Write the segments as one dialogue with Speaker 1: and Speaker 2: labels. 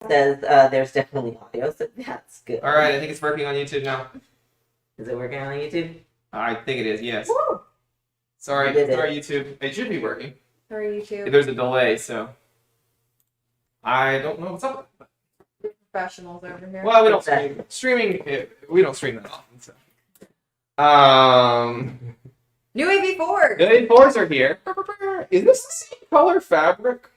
Speaker 1: says there's definitely audio, so that's good.
Speaker 2: All right, I think it's working on YouTube now.
Speaker 1: Is it working on YouTube?
Speaker 2: I think it is. Yes.
Speaker 1: Woo!
Speaker 2: Sorry,
Speaker 1: You did it.
Speaker 2: sorry, YouTube. It should be working.
Speaker 3: Sorry, YouTube.
Speaker 2: There's a delay, so I don't know what's up.
Speaker 3: Professionals over here.
Speaker 2: Well, we don't we don't stream that often. So,
Speaker 3: New AV4.
Speaker 2: the A4s are here. Is this the same color fabric,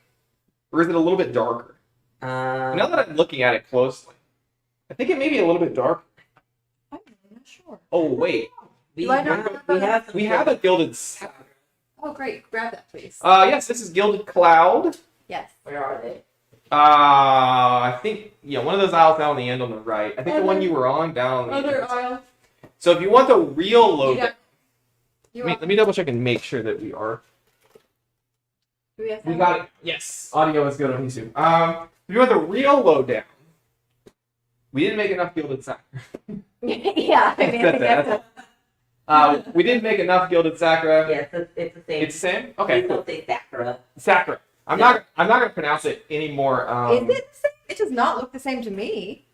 Speaker 2: or is it a little bit darker? Now that I'm looking at it closely, I think it may be a little bit dark.
Speaker 3: I'm not sure.
Speaker 2: Oh wait,
Speaker 1: we
Speaker 3: Do I not have
Speaker 2: we have a gilded.
Speaker 3: Oh, great. Grab that, please.
Speaker 2: Yes, this is Gilded Cloud.
Speaker 3: Yes.
Speaker 1: Where are they?
Speaker 2: I think one of those aisles down the end on the right. I think the one you were on down. On the
Speaker 3: Other
Speaker 2: end.
Speaker 3: aisle.
Speaker 2: So if you want the real low,
Speaker 3: You
Speaker 2: let me double check and make sure that we are.
Speaker 3: Do we have
Speaker 2: We got it. Yes, audio is good on YouTube. If you want the real lowdown, we didn't make enough gilded sakura.
Speaker 3: Yeah, I mean, I think that's
Speaker 2: We didn't make enough gilded sakura.
Speaker 1: Yeah, it's the same.
Speaker 2: It's the same. Okay,
Speaker 1: Please
Speaker 2: cool.
Speaker 1: don't say Sakura.
Speaker 2: Sakura. I'm not gonna pronounce it anymore.
Speaker 3: Is it the same? It does not look the same to me.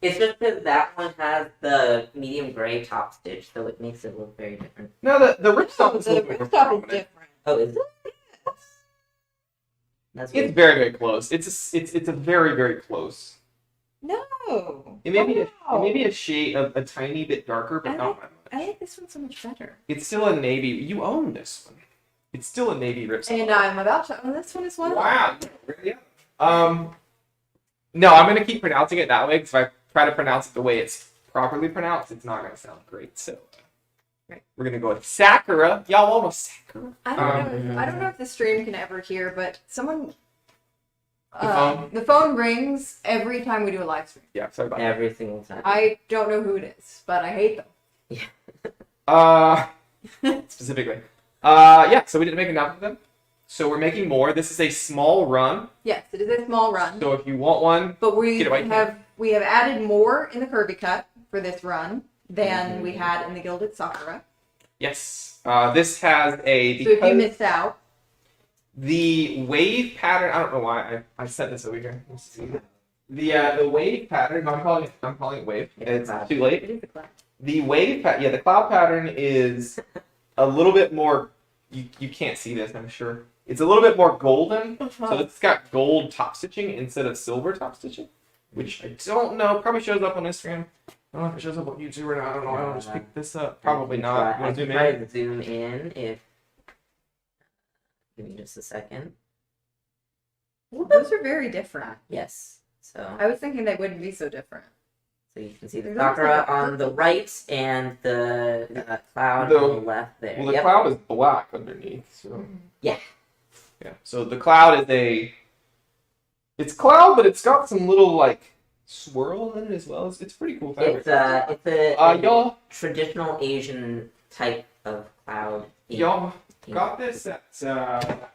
Speaker 1: It's just because that one has the medium gray top stitch, so it makes it look very different.
Speaker 2: No, the ripstop is a
Speaker 3: The
Speaker 2: little bit more
Speaker 3: ripstop is
Speaker 2: prominent.
Speaker 3: different.
Speaker 1: Oh, is it? That's
Speaker 2: It's
Speaker 1: weird.
Speaker 2: very, very close. It's a very, very close.
Speaker 3: No.
Speaker 2: It may be
Speaker 3: Wow.
Speaker 2: a shade a tiny bit darker, but not by
Speaker 3: I
Speaker 2: much.
Speaker 3: like this one so much better.
Speaker 2: It's still a navy. You own this one. It's still a navy ripstop.
Speaker 3: And I'm about to own this one as well.
Speaker 2: Wow. Really? No, I'm gonna keep pronouncing it that way because if I try to pronounce it the way it's properly pronounced, it's not gonna sound great. So
Speaker 3: Right.
Speaker 2: we're gonna go with Sakura. Y'all want a Sakura?
Speaker 3: I don't know if the stream can ever hear, but someone.
Speaker 2: phone?
Speaker 3: The phone rings every time we do a live stream.
Speaker 2: Yeah, sorry about that.
Speaker 1: Every single time.
Speaker 3: I don't know who it is, but I hate them.
Speaker 2: Specifically. Yeah, so we didn't make enough of them. So we're making more. This is a small run.
Speaker 3: Yes, it is a small run,
Speaker 2: So if you want one,
Speaker 3: but we
Speaker 2: get it right
Speaker 3: have added more in the curvy cut for this run than we had in the Gilded Sakura.
Speaker 2: yes. This has a
Speaker 3: So if you
Speaker 2: because
Speaker 3: missed out,
Speaker 2: the wave pattern. I don't know why I set this over here. Let's see. The wave pattern. I'm calling it wave. It's too late.
Speaker 3: it is a class.
Speaker 2: The wave pattern. The cloud pattern is a little bit more. You can't see this, I'm sure. It's a little bit more golden. So it's got gold top stitching instead of silver top stitching, which I don't know. Probably shows up on Instagram. I don't know if it shows up on YouTube or not. I don't know. I don't just pick this up. Probably not.
Speaker 1: I
Speaker 2: You want to
Speaker 1: can
Speaker 2: zoom
Speaker 1: try
Speaker 2: in?
Speaker 1: to zoom in if. Give me just a second.
Speaker 3: Those are very different.
Speaker 1: Yes. So
Speaker 3: I was thinking they wouldn't be so different.
Speaker 1: you can see the
Speaker 3: There's almost
Speaker 1: Sakura
Speaker 3: like a
Speaker 1: on the
Speaker 3: purple.
Speaker 1: right and the cloud
Speaker 2: The-
Speaker 1: on the left there.
Speaker 2: Well, the
Speaker 1: Yep.
Speaker 2: cloud is black underneath. So
Speaker 1: Yeah.
Speaker 2: yeah. So the cloud is it's cloud, but it's got some little like swirl in it as well. It's pretty cool fabric.
Speaker 1: It's a
Speaker 2: Y'all
Speaker 1: traditional Asian type of cloud.
Speaker 2: y'all got this at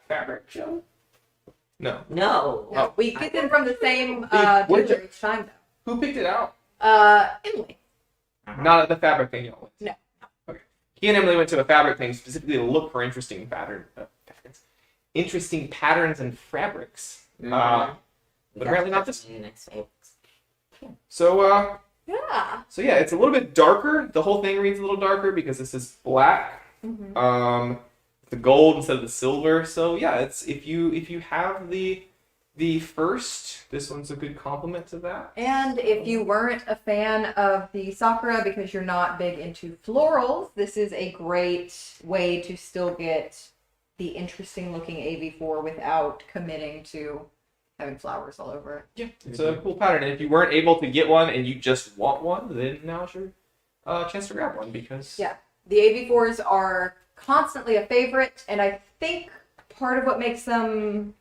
Speaker 2: fabric show? No.
Speaker 1: No.
Speaker 3: No, we get them from the same
Speaker 2: Where'd
Speaker 3: dealer each time,
Speaker 2: Who picked it out?
Speaker 3: though. Emily.
Speaker 2: Not at the fabric thing y'all went to.
Speaker 3: No.
Speaker 2: Okay. He and Emily went to a fabric thing specifically to look for interesting patterns and fabrics. But apparently not this.
Speaker 1: Next week.
Speaker 2: So
Speaker 3: Yeah.
Speaker 2: so yeah, it's a little bit darker. The whole thing reads a little darker because this is black.
Speaker 3: Mm-hmm.
Speaker 2: The gold instead of the silver. So yeah, it's if you have the first, this one's a good complement to that.
Speaker 3: And if you weren't a fan of the Sakura because you're not big into florals, this is a great way to still get the interesting looking AV4 without committing to having flowers all over it.
Speaker 2: Yeah, it's a cool pattern. And if you weren't able to get one and you just want one, then now's your chance to grab one because
Speaker 3: Yeah. The AV4s are constantly a favorite, and I think part of what makes them,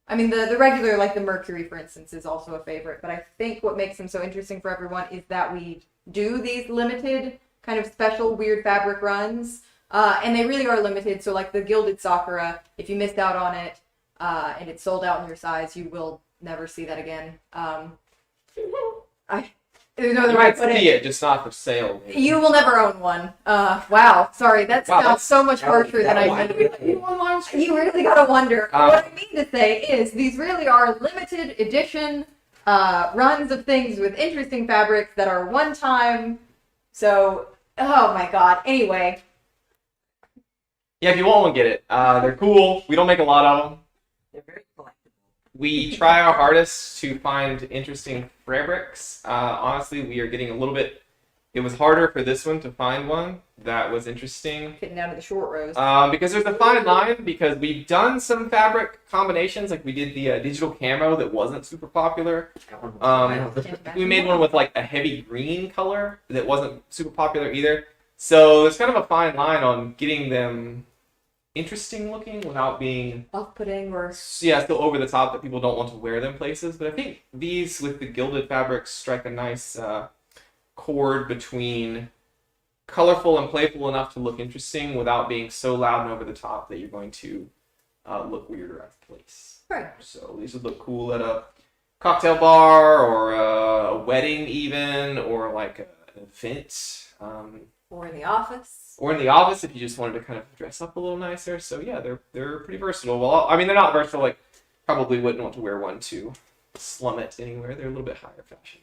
Speaker 3: I mean, the regular, like the Mercury, for instance, is also a favorite, but I think what makes them so interesting for everyone is that we do these limited, kind of special, weird fabric runs, and they really are limited. So like the Gilded Sakura, if you missed out on it, and it's sold out in your size, you will never see that again. There's no
Speaker 2: You
Speaker 3: other way
Speaker 2: might
Speaker 3: to put
Speaker 2: see
Speaker 3: it.
Speaker 2: it, just not for sale. maybe.
Speaker 3: You will never own one. Wow. Sorry, that
Speaker 2: Wow,
Speaker 3: sounds
Speaker 2: that's-
Speaker 3: so much
Speaker 1: that was-
Speaker 3: harsher
Speaker 1: that
Speaker 3: than I
Speaker 1: was-
Speaker 2: Why do we let you
Speaker 3: meant.
Speaker 2: on live stream?
Speaker 3: You really gotta wonder.
Speaker 2: Um,
Speaker 3: What I mean to say is these really are limited edition runs of things with interesting fabrics that are one time. So, oh my god. Anyway,
Speaker 2: Yeah, if you want one, get it. They're cool. We don't make a lot of them.
Speaker 1: They're very collectible.
Speaker 2: We try our hardest to find interesting fabrics. Honestly, we are getting a little bit. It was harder for this one to find one that was interesting.
Speaker 3: getting down to the short rows.
Speaker 2: Because there's a fine line, because we've done some fabric combinations, like we did the digital camo that wasn't super popular.
Speaker 1: That one was wild.
Speaker 2: We made one with like a heavy green color that wasn't super popular either. So there's kind of a fine line on getting them interesting looking without being
Speaker 3: Off-putting or
Speaker 2: still over the top that people don't want to wear them places. But I think these with the gilded fabrics strike a nice chord between colorful and playful enough to look interesting without being so loud and over the top that you're going to look weird around the place.
Speaker 3: right.
Speaker 2: So these would look cool at a cocktail bar or a wedding even, or like an event.
Speaker 3: Or in the office.
Speaker 2: Or in the office if you just wanted to kind of dress up a little nicer. So yeah, they're pretty versatile. Well, I mean, they're not versatile. Like, probably wouldn't want to wear one to slum it anywhere. They're a little bit higher fashion.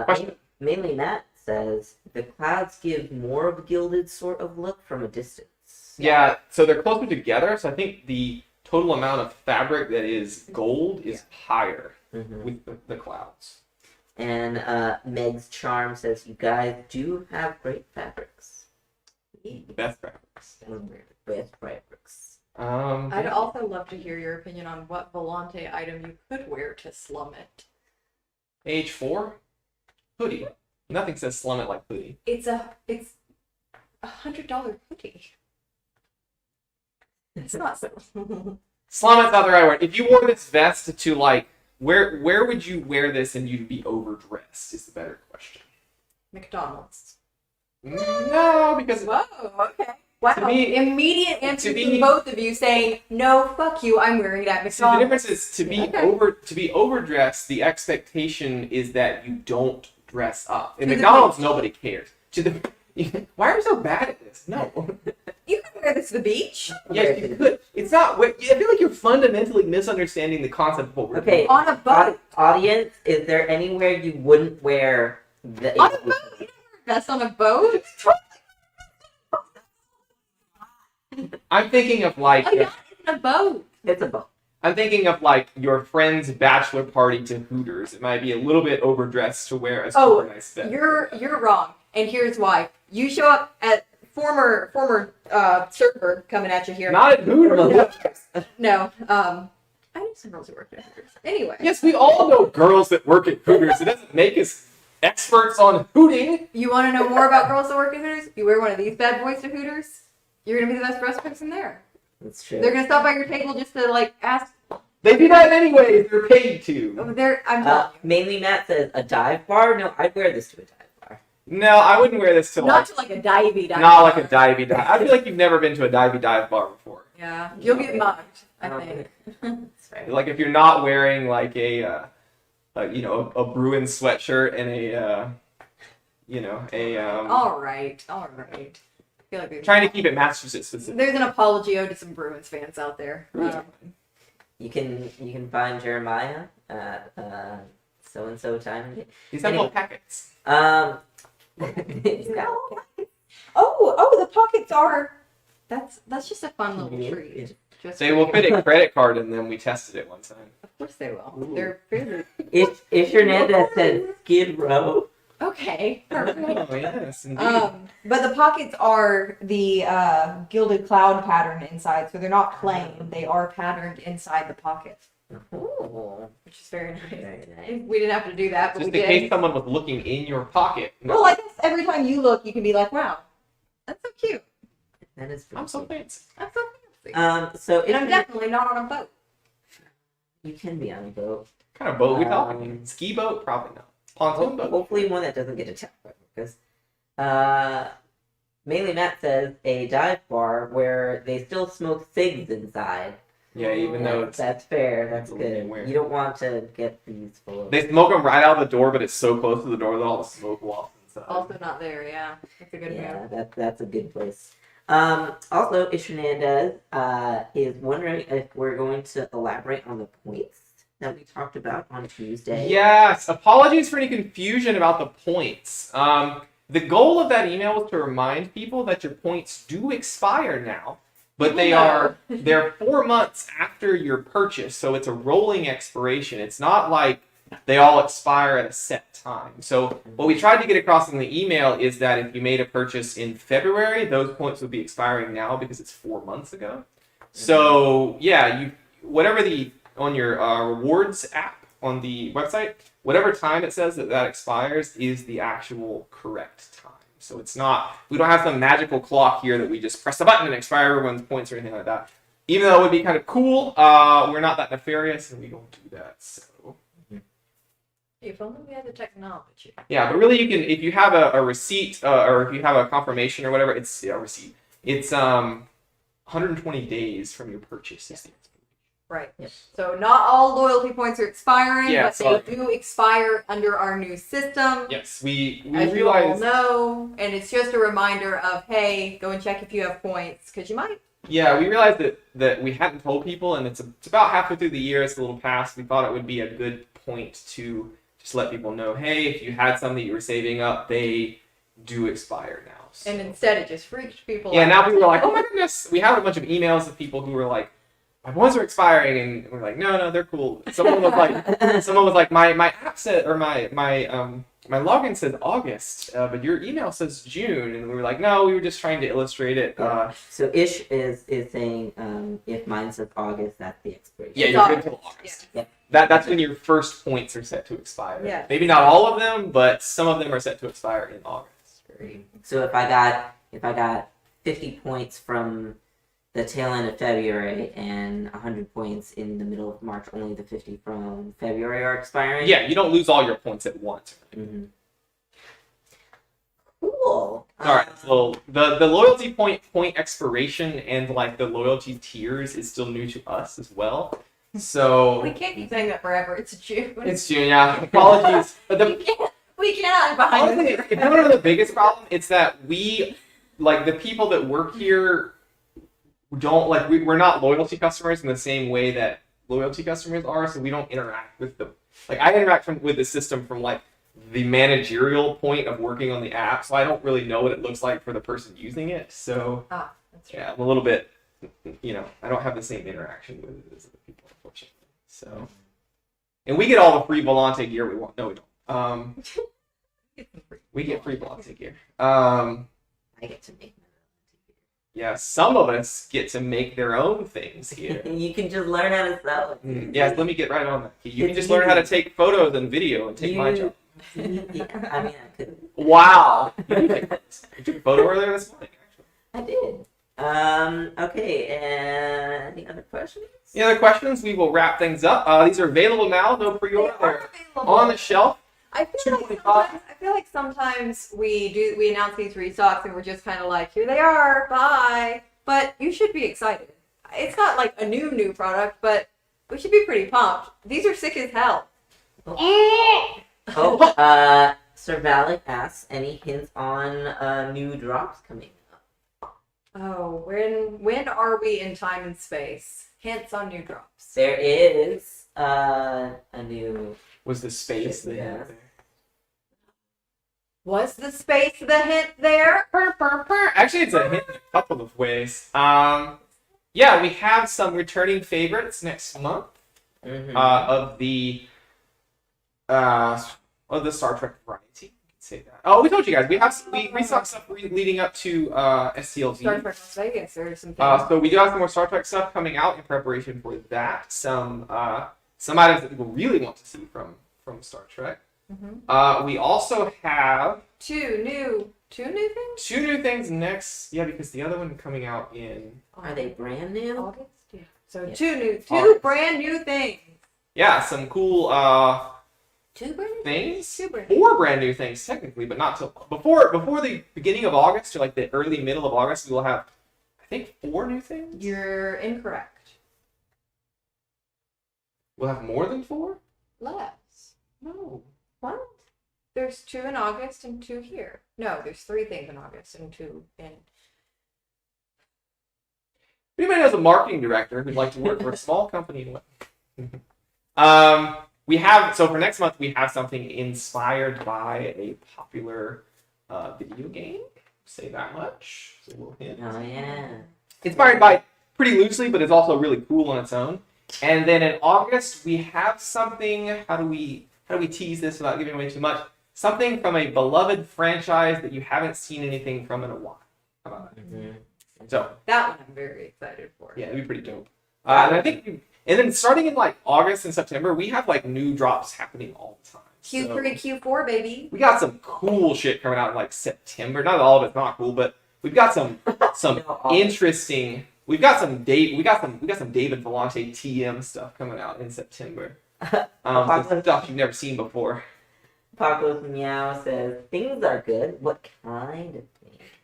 Speaker 2: Question.
Speaker 1: Mainly Matt says the clouds give more of a gilded sort of look from a distance.
Speaker 2: Yeah, so they're closer together. So I think the total amount of fabric that is gold is higher
Speaker 1: Mhm.
Speaker 2: with the clouds.
Speaker 1: And Meg's Charm says you guys do have great fabrics.
Speaker 2: The best fabrics.
Speaker 1: Best fabrics.
Speaker 3: I'd also love to hear your opinion on what Volante item you could wear to slum it.
Speaker 2: Age 4, hoodie. Nothing says slum it like hoodie.
Speaker 3: It's $100 hoodie. It's not so.
Speaker 2: Slum it's not the right word. If you wore this vest to like, where would you wear this and you'd be overdressed? Is the better question.
Speaker 3: McDonald's.
Speaker 2: No, because
Speaker 3: Whoa, okay. Wow.
Speaker 2: To me-
Speaker 3: Immediate answer
Speaker 2: to
Speaker 3: to
Speaker 2: me-
Speaker 3: both of you saying, no, fuck you, I'm wearing it at
Speaker 2: see, the
Speaker 3: McDonald's.
Speaker 2: difference is to be
Speaker 3: Okay.
Speaker 2: overdressed. The expectation is that you don't dress up. In
Speaker 3: To the
Speaker 2: McDonald's,
Speaker 3: beach.
Speaker 2: nobody cares. To the why are you so bad at this? No.
Speaker 3: You can wear this to the beach.
Speaker 2: Yes, you could. It's not. I feel like you're fundamentally misunderstanding the concept of what we're
Speaker 1: Okay.
Speaker 2: doing.
Speaker 3: On a boat.
Speaker 1: Audience, is there anywhere you wouldn't wear the
Speaker 3: On a boat? You don't wear a vest on a boat?
Speaker 2: I'm thinking of like.
Speaker 3: A yacht isn't a boat.
Speaker 1: It's a boat.
Speaker 2: I'm thinking of like your friend's bachelor party to Hooters. It might be a little bit overdressed to wear a super nice vest.
Speaker 3: You're wrong, and here's why. You show up at former server coming at you here.
Speaker 2: Not at Hooters.
Speaker 3: No, I knew some girls who worked at Hooters. Anyway,
Speaker 2: Yes, we all know girls that work at Hooters. It doesn't make us experts on hooting.
Speaker 3: you want to know more about girls that work at Hooters? You wear one of these bad boys to Hooters. You're gonna be the best dressed person there.
Speaker 1: That's true.
Speaker 3: They're gonna stop by your table just to like ask.
Speaker 2: They do that anyway. They're paid to.
Speaker 3: I'm telling you.
Speaker 1: Mainly Matt says a dive bar. No, I'd wear this to a dive bar.
Speaker 2: No, I wouldn't wear this to
Speaker 3: Not
Speaker 2: like.
Speaker 3: to like a divey dive.
Speaker 2: Not like a divey dive. I feel like you've never been to a divey dive bar before.
Speaker 3: Yeah, you'll get mugged. I
Speaker 1: Okay.
Speaker 3: think.
Speaker 1: That's fair.
Speaker 2: Like if you're not wearing like a Bruin sweatshirt and
Speaker 3: All right. I feel like
Speaker 2: trying to keep it Massachusetts specific.
Speaker 3: there's an apology owed to some Bruins fans out there.
Speaker 1: You can find Jeremiah at so and so time.
Speaker 2: These have little packets.
Speaker 1: He's got-
Speaker 3: Oh, the pockets are. That's just a fun little
Speaker 1: Yeah.
Speaker 3: treat. Just
Speaker 2: They
Speaker 3: for
Speaker 2: will
Speaker 3: you.
Speaker 2: fit a credit card in them. We tested it one time.
Speaker 3: Of course they will.
Speaker 1: Ooh.
Speaker 3: They're fairly
Speaker 1: Ish Hernandez said Skid Row.
Speaker 3: okay. Perfect.
Speaker 2: Oh yes, indeed.
Speaker 3: But the pockets are the Gilded Cloud pattern inside, so they're not plain. They are patterned inside the pocket,
Speaker 1: Oh,
Speaker 3: which is very nice.
Speaker 1: very nice.
Speaker 3: We didn't have to do that, but
Speaker 2: Just
Speaker 3: we
Speaker 2: in
Speaker 3: did.
Speaker 2: case someone was looking in your pocket. No,
Speaker 3: Well, I guess every time you look, you can be like, "Wow, that's so cute.
Speaker 1: That is
Speaker 2: I'm so
Speaker 1: pretty
Speaker 2: fancy.
Speaker 3: That's so fancy."
Speaker 1: So
Speaker 3: and I'm
Speaker 1: if
Speaker 3: definitely not on a boat.
Speaker 1: you can be on a boat.
Speaker 2: What kind of boat we talking? Ski boat? Probably not. Pontoon boat?
Speaker 1: Hopefully one that doesn't get attacked by because mainly Matt says a dive bar where they still smoke cigs inside,
Speaker 2: Yeah, even though it's
Speaker 1: That's fair. That's
Speaker 2: a little bit
Speaker 1: good.
Speaker 2: weird.
Speaker 1: You don't want to get these full of.
Speaker 2: they smoke them right out of the door, but it's so close to the door that all the smoke wafts inside.
Speaker 3: Also not there, yeah. That's a good
Speaker 1: Yeah,
Speaker 3: move.
Speaker 1: that's a good place. Also, Ish Hernandez is wondering if we're going to elaborate on the points that we talked about on Tuesday.
Speaker 2: Yes, apologies for any confusion about the points. The goal of that email was to remind people that your points do expire now, but they're 4 months after your purchase, so it's a rolling expiration. It's not like they all expire at a set time. So what we tried to get across in the email is that if you made a purchase in February, those points would be expiring now because it's 4 months ago. So yeah, whatever on your rewards app on the website, whatever time it says that expires is the actual correct time. So it's not, we don't have some magical clock here that we just press the button and expire everyone's points or anything like that. Even though it would be kind of cool, we're not that nefarious and we don't do that. So
Speaker 3: If only we had the technology.
Speaker 2: yeah, but really you can, if you have a receipt or if you have a confirmation or whatever, it's a receipt. It's 120 days from your purchase. Is the
Speaker 3: Right.
Speaker 1: Yep.
Speaker 3: So not all loyalty points are expiring,
Speaker 2: Yeah,
Speaker 3: but
Speaker 2: sorry.
Speaker 3: they do expire under our new system.
Speaker 2: Yes, we
Speaker 3: As you all
Speaker 2: realize.
Speaker 3: know, and it's just a reminder of, hey, go and check if you have points, because you might.
Speaker 2: Yeah, we realized that we hadn't told people, and it's about halfway through the year. It's a little past. We thought it would be a good point to just let people know, hey, if you had some that you were saving up, they do expire now. So.
Speaker 3: And instead, it just freaked people
Speaker 2: Yeah,
Speaker 3: out.
Speaker 2: now people are like, oh my goodness. We have a bunch of emails of people who were like, my points are expiring, and we're like, no, they're cool. Someone was like, my app said, or my login says August, but your email says June, and we were like, no, we were just trying to illustrate it.
Speaker 1: So Ish is saying if mine says August, that's the expiration.
Speaker 2: Yeah,
Speaker 3: It's
Speaker 2: you're good
Speaker 3: August,
Speaker 2: till August.
Speaker 1: yeah.
Speaker 2: That's when your first points are set to expire.
Speaker 3: Yeah.
Speaker 2: Maybe not all of them, but some of them are set to expire in August.
Speaker 1: So if I got 50 points from the tail end of February and 100 points in the middle of March, only the 50 from February are expiring?
Speaker 2: Yeah, you don't lose all your points at once.
Speaker 1: Mm-hmm. Cool.
Speaker 2: All right, so the loyalty point expiration and like the loyalty tiers is still new to us as well. So
Speaker 3: We can't keep saying that forever. It's June.
Speaker 2: it's June, yeah. Apologies. But
Speaker 3: we can't hide behind
Speaker 2: honestly,
Speaker 3: this.
Speaker 2: if you know the biggest problem, it's that we, like the people that work here, don't like we're not loyalty customers in the same way that loyalty customers are, so we don't interact with them. Like I interact with the system from like the managerial point of working on the app, so I don't really know what it looks like for the person using it. So
Speaker 3: That's
Speaker 2: yeah, I'm a little bit, I don't have the same interaction with it as other people, unfortunately. So, and we get all the free Volante gear we want. No, we don't. We get free Volante gear.
Speaker 1: I get to make
Speaker 2: Yeah, some of us get to make their own things here.
Speaker 1: You can just learn how to sell it.
Speaker 2: Yes, let me get right on that. You can
Speaker 1: It's
Speaker 2: just learn how to
Speaker 1: easy.
Speaker 2: take photos and video and take my job.
Speaker 1: Yeah, I mean, I could.
Speaker 2: Wow! You can take photos. I took a photo earlier this morning, actually.
Speaker 1: I did. Okay, and any other questions?
Speaker 2: Any other questions? We will wrap things up. These are available now. No
Speaker 3: They
Speaker 2: pre-order.
Speaker 3: are
Speaker 2: They're
Speaker 3: available.
Speaker 2: on the shelf.
Speaker 3: I feel like sometimes we announce these restocks and we're just kind of like, here they are, bye. But you should be excited. It's not like a new product, but we should be pretty pumped. These are sick as hell.
Speaker 1: Sir Valak asks, any hints on new drops coming up?
Speaker 3: Oh, when are we in time and space? Hints on new drops.
Speaker 1: There is a new.
Speaker 2: Was the space
Speaker 1: Yeah.
Speaker 2: there?
Speaker 3: Was the space the hint there?
Speaker 2: Actually, it's a hint in a couple of ways. Yeah, we have some returning favorites next month.
Speaker 1: Mhm.
Speaker 2: Of the Star Trek variety. You can say that. Oh, we told you guys we restocked stuff leading up to STLV.
Speaker 3: Star Trek Las Vegas or something.
Speaker 2: So we do have some more Star Trek stuff coming out in preparation for that. Some items that people really want to see from Star Trek.
Speaker 3: Mhm.
Speaker 2: We also have
Speaker 3: Two new things?
Speaker 2: 2 new things next. Yeah, because the other one coming out in
Speaker 1: Are they brand new?
Speaker 3: August? Yeah. So
Speaker 1: Yeah.
Speaker 3: two
Speaker 2: August.
Speaker 3: brand new things.
Speaker 2: some cool
Speaker 3: 2 brand new
Speaker 2: things.
Speaker 3: 2 brand new.
Speaker 2: 4 brand new things technically, but not till before the beginning of August or like the early middle of August. We will have, I think, 4 new things.
Speaker 3: You're incorrect.
Speaker 2: We'll have more than 4?
Speaker 3: Less.
Speaker 2: No.
Speaker 3: What? There's 2 in August and 2 here. No, there's 3 things in August and 2 in.
Speaker 2: If anybody knows a marketing director who'd like to work for a small company, we have, so for next month, we have something inspired by a popular video game. Say that much. So we'll hint.
Speaker 1: Oh yeah.
Speaker 2: Inspired by pretty loosely, but it's also really cool on its own. And then in August, we have something. How do we tease this without giving away too much? Something from a beloved franchise that you haven't seen anything from in a while. How about that?
Speaker 1: Mm-hmm.
Speaker 2: So
Speaker 3: That one I'm very excited for.
Speaker 2: yeah, it'd be pretty dope. And I think, and then starting in like August and September, we have like new drops happening all the time.
Speaker 3: Q3,
Speaker 2: So
Speaker 3: Q4, baby.
Speaker 2: we got some cool shit coming out in like September. Not all of it's not cool, but we've got some interesting. We got some David Vellante TM stuff coming out in September. Some stuff you've never seen before.
Speaker 1: Paco Meow says things are good. What kind of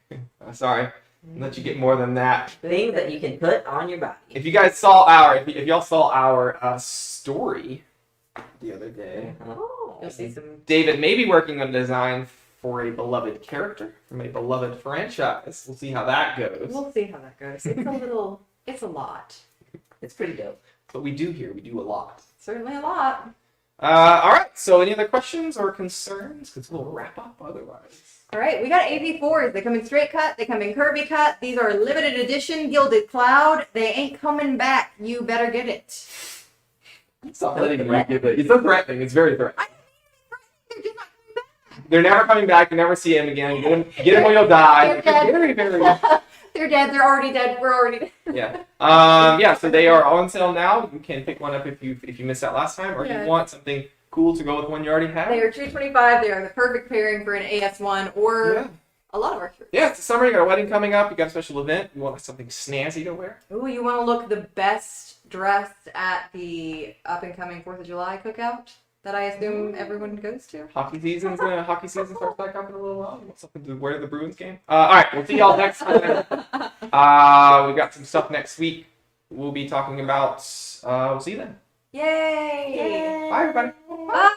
Speaker 1: things?
Speaker 2: Sorry, let you get more than that.
Speaker 1: Things that you can put on your body.
Speaker 2: If you guys saw if y'all saw our story the other day,
Speaker 3: You'll see some.
Speaker 2: David may be working on a design for a beloved character from a beloved franchise. We'll see how that goes.
Speaker 3: We'll see how that goes. It's a lot.
Speaker 1: It's pretty dope.
Speaker 2: But we do a lot.
Speaker 3: Certainly a lot.
Speaker 2: All right. So, any other questions or concerns? Because we'll wrap up otherwise.
Speaker 3: All right, we got AV4s. They come in straight cut. They come in curvy cut. These are limited edition Gilded Cloud. They ain't coming back. You better get it.
Speaker 2: Stop letting me give it. It's so threatening. It's very threatening.
Speaker 3: They're just not coming back.
Speaker 2: They're never coming back. You never see him again. Get him or you'll die.
Speaker 3: They're
Speaker 2: It's
Speaker 3: dead.
Speaker 2: very, very.
Speaker 3: They're dead. They're already dead. We're already dead.
Speaker 2: Yeah. Yeah. So they are on sale now. You can pick one up if you missed out last time, or
Speaker 3: Yeah.
Speaker 2: you want something cool to go with one you already have.
Speaker 3: They are $225. They are the perfect pairing for an AS1 or
Speaker 2: Yeah.
Speaker 3: a lot of our shirts.
Speaker 2: Yeah, it's the summer. You got a wedding coming up. You got a special event. You want something snazzy to wear.
Speaker 3: Ooh, you want to look the best dressed at the up and coming 4th of July cookout that I assume everyone goes to?
Speaker 2: Hockey season starts back up in a little while. You want something to wear to the Bruins game? All right, we'll see y'all next time. We got some stuff next week. We'll be talking about. We'll see you then.
Speaker 3: Yay!
Speaker 2: Bye, everybody.
Speaker 3: Bye!